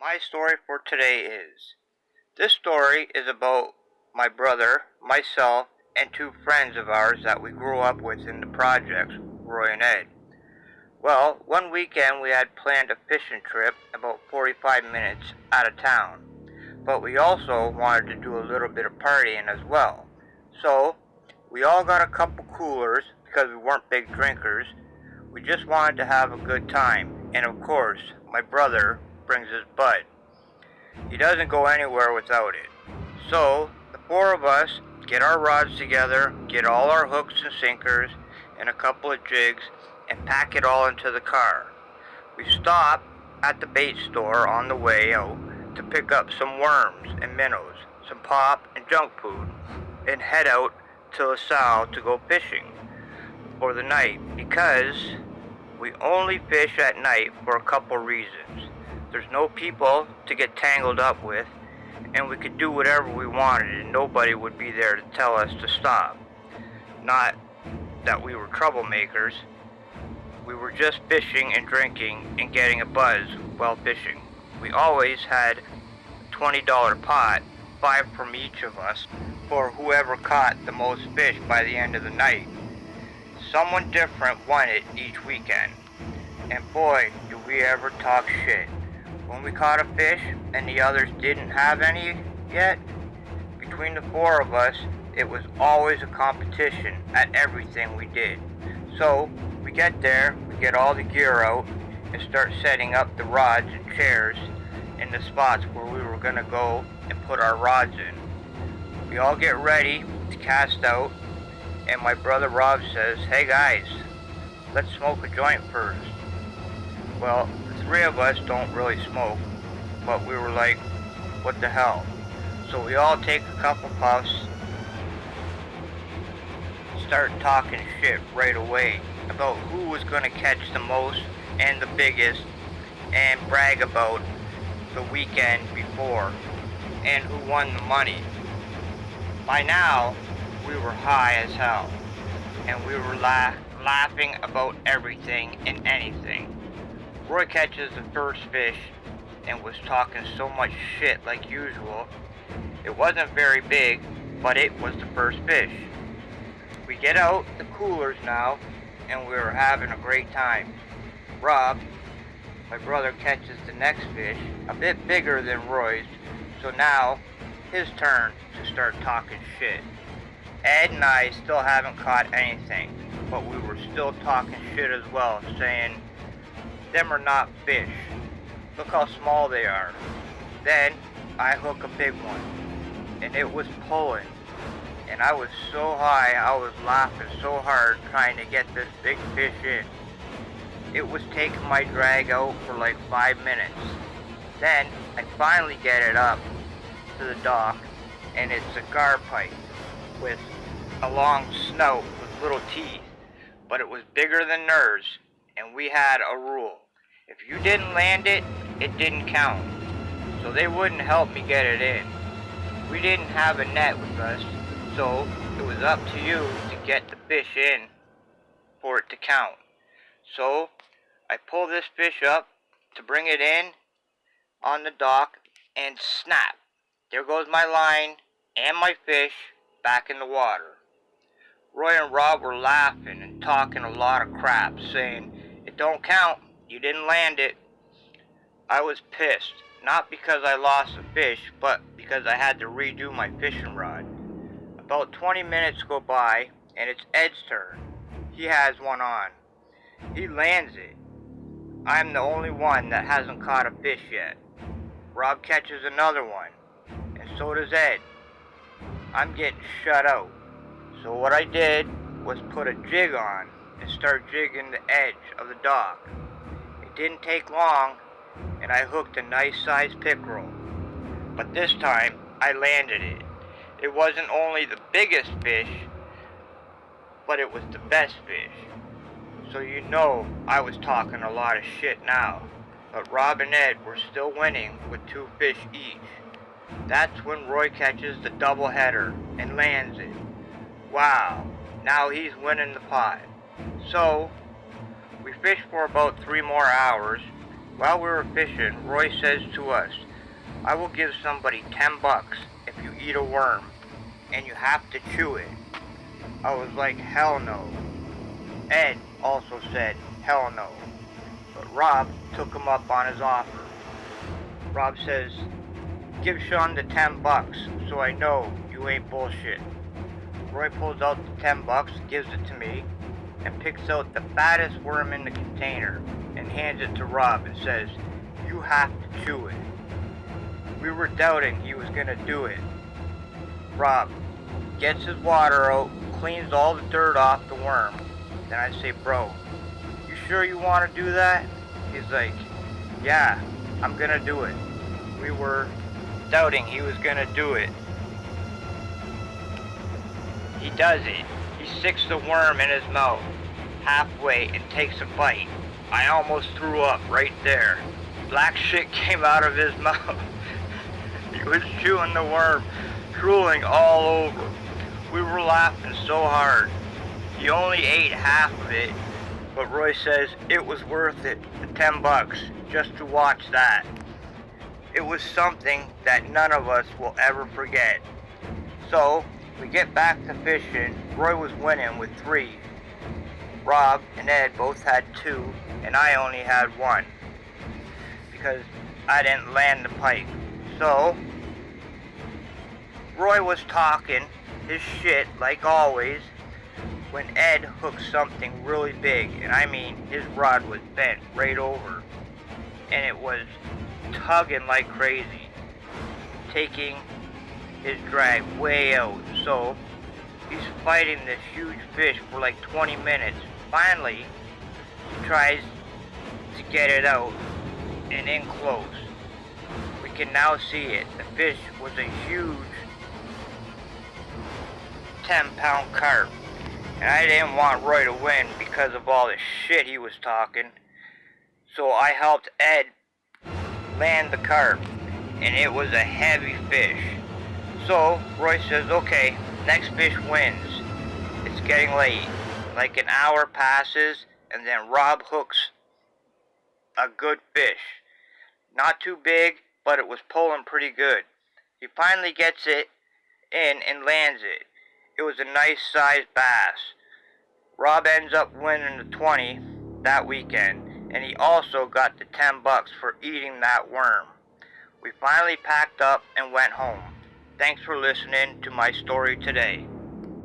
My story for today is this story is about my brother, myself, and two friends of ours that we grew up with in the projects, Roy and Ed. Well, one weekend we had planned a fishing trip about 45 minutes out of town, but we also wanted to do a little bit of partying as well. So, we all got a couple coolers because we weren't big drinkers. We just wanted to have a good time, and of course, my brother brings his bud. He doesn't go anywhere without it. So, the four of us get our rods together, get all our hooks and sinkers, and a couple of jigs, and pack it all into the car. We stop at the bait store on the way out to pick up some worms and minnows, some pop and junk food, and head out to LaSalle to go fishing for the night because we only fish at night for a couple reasons. There's no people to get tangled up with, and we could do whatever we wanted and nobody would be there to tell us to stop. Not that we were troublemakers. We were just fishing and drinking and getting a buzz while fishing. We always had a $20 pot, 5 from each of us, for whoever caught the most fish by the end of the night. Someone different won it each weekend. And boy, do we ever talk shit. When we caught a fish and the others didn't have any yet, between the four of us, it was always a competition at everything we did. So, we get there, we get all the gear out, and start setting up the rods and chairs in the spots where we were going to go and put our rods in. We all get ready to cast out, and my brother Rob says, "Hey guys, let's smoke a joint first." Well, the three of us don't really smoke, but we were like, what the hell? So we all take a couple puffs, start talking shit right away about who was going to catch the most and the biggest, and brag about the weekend before and who won the money. By now, we were high as hell, and we were laughing about everything and anything. Roy catches the first fish and was talking so much shit like usual. It wasn't very big, but it was the first fish. We get out the coolers now, and we were having a great time. Rob, my brother, catches the next fish, a bit bigger than Roy's, so now his turn to start talking shit. Ed and I still haven't caught anything, but we were still talking shit as well, saying, "Them are not fish. Look how small they are." Then I hook a big one, and it was pulling, and I was so high I was laughing so hard trying to get this big fish in. It was taking my drag out for like 5 minutes. Then I finally get it up to the dock, and it's a gar pipe with a long snout with little teeth, but it was bigger than theirs, and we had a rule. If you didn't land it, it didn't count. So they wouldn't help me get it in. We didn't have a net with us, so it was up to you to get the fish in for it to count. So I pull this fish up to bring it in on the dock, and snap, there goes my line and my fish back in the water. Roy and Rob were laughing and talking a lot of crap, saying, "It don't count, you didn't land it." I was pissed, not because I lost the fish, but because I had to redo my fishing rod. About 20 minutes go by, and it's Ed's turn. He has one on. He lands it. I'm the only one that hasn't caught a fish yet. Rob catches another one, and so does Ed. I'm getting shut out. So what I did was put a jig on and start jigging the edge of the dock. It didn't take long, and I hooked a nice sized pickerel. But this time, I landed it. It wasn't only the biggest fish, but it was the best fish. So you know I was talking a lot of shit now. But Rob and Ed were still winning with 2 fish each. That's when Roy catches the double header and lands it. Wow, now he's winning the pot. So, we fished for about 3 more hours, While we were fishing, Roy says to us, "I will give somebody $10 if you eat a worm, and you have to chew it." I was like, hell no. Ed also said, hell no. But Rob took him up on his offer. Rob says, "Give Sean the $10 so I know you ain't bullshit." Roy pulls out the $10, gives it to me, and picks out the fattest worm in the container and hands it to Rob and says, "You have to chew it." We were doubting he was gonna do it. Rob gets his water out, cleans all the dirt off the worm. Then I say, "Bro, you sure you want to do that?" He's like, "Yeah, I'm gonna do it." We were doubting he was gonna do it. He does it. He sticks the worm in his mouth halfway and takes a bite. I almost threw up right there. Black shit came out of his mouth. He was chewing the worm, drooling all over. We were laughing so hard. He only ate half of it, but Roy says it was worth it, the $10, just to watch that. It was something that none of us will ever forget. So, we get back to fishing. Roy was winning with 3. Rob and Ed both had 2, and I only had 1, because I didn't land the pike. So, Roy was talking his shit like always when Ed hooked something really big, and I mean his rod was bent right over, and it was tugging like crazy, taking his drag way out. So he's fighting this huge fish for like 20 minutes. Finally, he tries to get it out and in close. We can now see it. The fish was a huge 10-pound carp. And I didn't want Roy to win because of all the shit he was talking. So I helped Ed land the carp, and it was a heavy fish. So Roy says, "Okay, next fish wins." It's getting late. Like an hour passes, and then Rob hooks a good fish. Not too big, but it was pulling pretty good. He finally gets it in and lands it. It was a nice sized bass. Rob ends up winning the 20 that weekend, and he also got the $10 for eating that worm. We finally packed up and went home. Thanks for listening to my story today.